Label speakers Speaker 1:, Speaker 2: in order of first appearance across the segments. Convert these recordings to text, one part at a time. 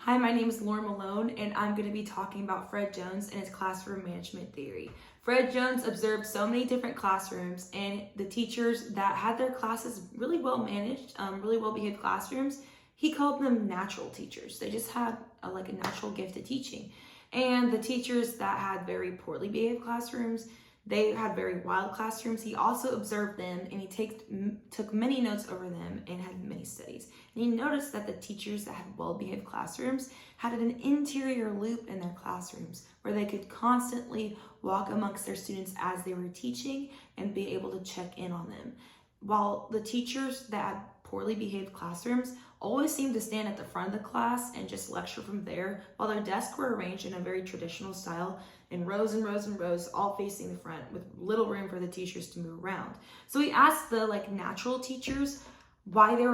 Speaker 1: Hi, my name is Lauren Malone, and I'm going to be talking about Fred Jones and his classroom management theory. Fred Jones observed so many different classrooms, and the teachers that had their classes really well managed, really well behaved classrooms, he called them natural teachers. They just had a natural gift of teaching. And the teachers that had very poorly behaved classrooms, they had very wild classrooms. He also observed them, and he took many notes over them and had many studies. And he noticed that the teachers that had well-behaved classrooms had an interior loop in their classrooms where they could constantly walk amongst their students as they were teaching and be able to check in on them. While the teachers that had poorly behaved classrooms always seemed to stand at the front of the class and just lecture from there, while their desks were arranged in a very traditional style in rows and rows and rows, all facing the front with little room for the teachers to move around. So he asked the natural teachers why they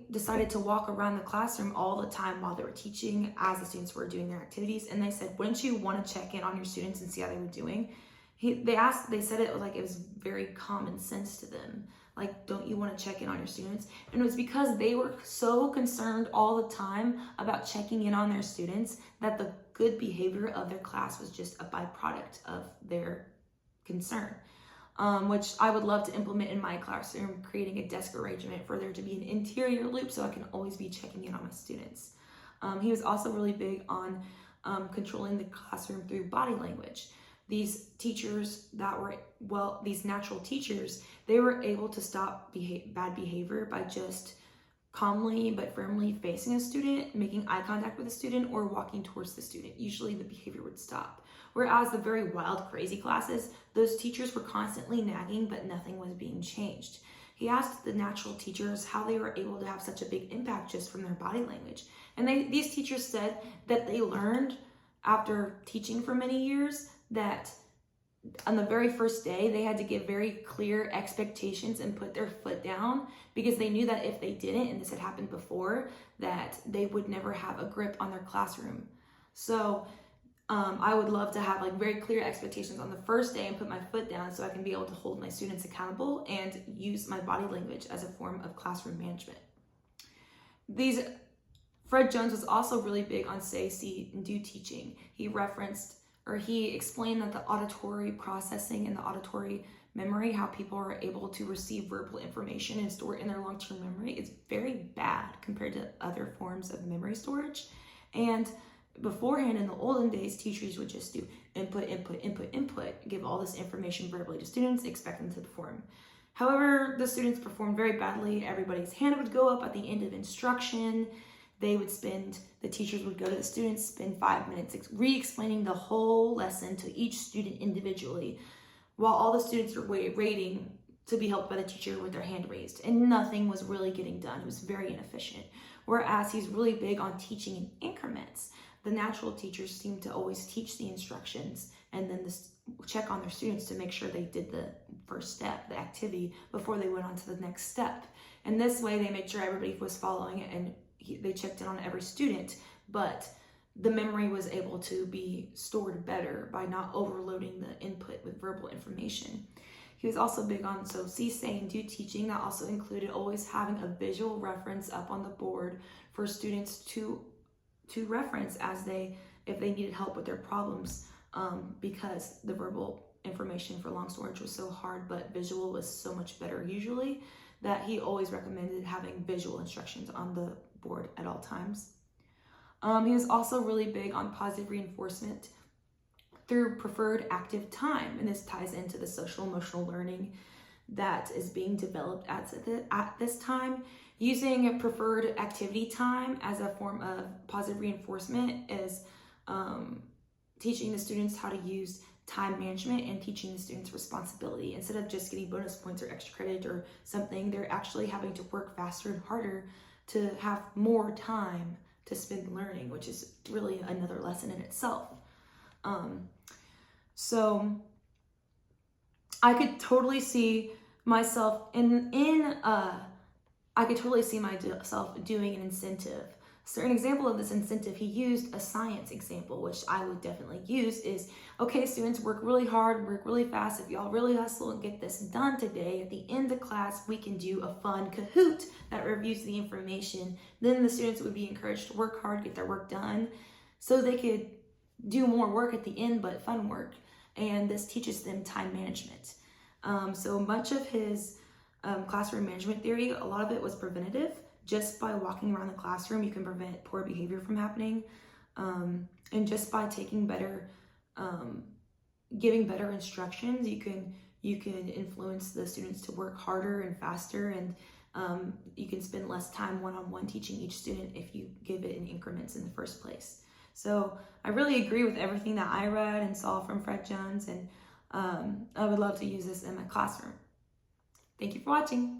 Speaker 1: decided to walk around the classroom all the time while they were teaching as the students were doing their activities. And they said, wouldn't you want to check in on your students and see how they were doing? They said it was very common sense to them. Don't you want to check in on your students? And it was because they were so concerned all the time about checking in on their students that the good behavior of their class was just a byproduct of their concern. Which I would love to implement in my classroom, creating a desk arrangement for there to be an interior loop so I can always be checking in on my students. He was also really big on controlling the classroom through body language. These teachers these natural teachers, they were able to stop bad behavior by just calmly but firmly facing a student, making eye contact with a student, or walking towards the student. Usually the behavior would stop. Whereas the very wild, crazy classes, those teachers were constantly nagging, but nothing was being changed. He asked the natural teachers how they were able to have such a big impact just from their body language. And these teachers said that they learned after teaching for many years that on the very first day, they had to give very clear expectations and put their foot down because they knew that if they didn't, and this had happened before, that they would never have a grip on their classroom. So I would love to have very clear expectations on the first day and put my foot down so I can be able to hold my students accountable and use my body language as a form of classroom management. Fred Jones was also really big on say, see, and do teaching. He explained that the auditory processing and the auditory memory, how people are able to receive verbal information and store it in their long-term memory, is very bad compared to other forms of memory storage. And beforehand, in the olden days, teachers would just do input, input, input, input, give all this information verbally to students, expect them to perform. However, the students performed very badly. Everybody's hand would go up at the end of instruction. The teachers would go to the students, spend 5 minutes re-explaining the whole lesson to each student individually, while all the students were waiting to be helped by the teacher with their hand raised, and nothing was really getting done. It was very inefficient. Whereas he's really big on teaching in increments. The natural teachers seem to always teach the instructions and then check on their students to make sure they did the first step, the activity, before they went on to the next step. And this way they made sure everybody was following it, and they checked in on every student, but the memory was able to be stored better by not overloading the input with verbal information. He was also big on see, say, and do teaching. That also included always having a visual reference up on the board for students to reference if they needed help with their problems, because the verbal information for long storage was so hard, but visual was so much better usually, that he always recommended having visual instructions on the board at all times. He was also really big on positive reinforcement through preferred active time, and this ties into the social emotional learning that is being developed at this time. Using a preferred activity time as a form of positive reinforcement is teaching the students how to use time management and teaching the students responsibility. Instead of just getting bonus points or extra credit or something, they're actually having to work faster and harder to have more time to spend learning, which is really another lesson in itself. So I could totally see myself myself doing an incentive. So an example of this incentive, he used a science example, which I would definitely use, is, okay, students, work really hard, work really fast. If y'all really hustle and get this done today, at the end of class, we can do a fun Kahoot that reviews the information. Then the students would be encouraged to work hard, get their work done, so they could do more work at the end, but fun work. And this teaches them time management. So much of his classroom management theory, a lot of it was preventative. Just by walking around the classroom, you can prevent poor behavior from happening. And just by taking better, giving better instructions, you can influence the students to work harder and faster, and you can spend less time one-on-one teaching each student if you give it in increments in the first place. So I really agree with everything that I read and saw from Fred Jones, and I would love to use this in my classroom. Thank you for watching.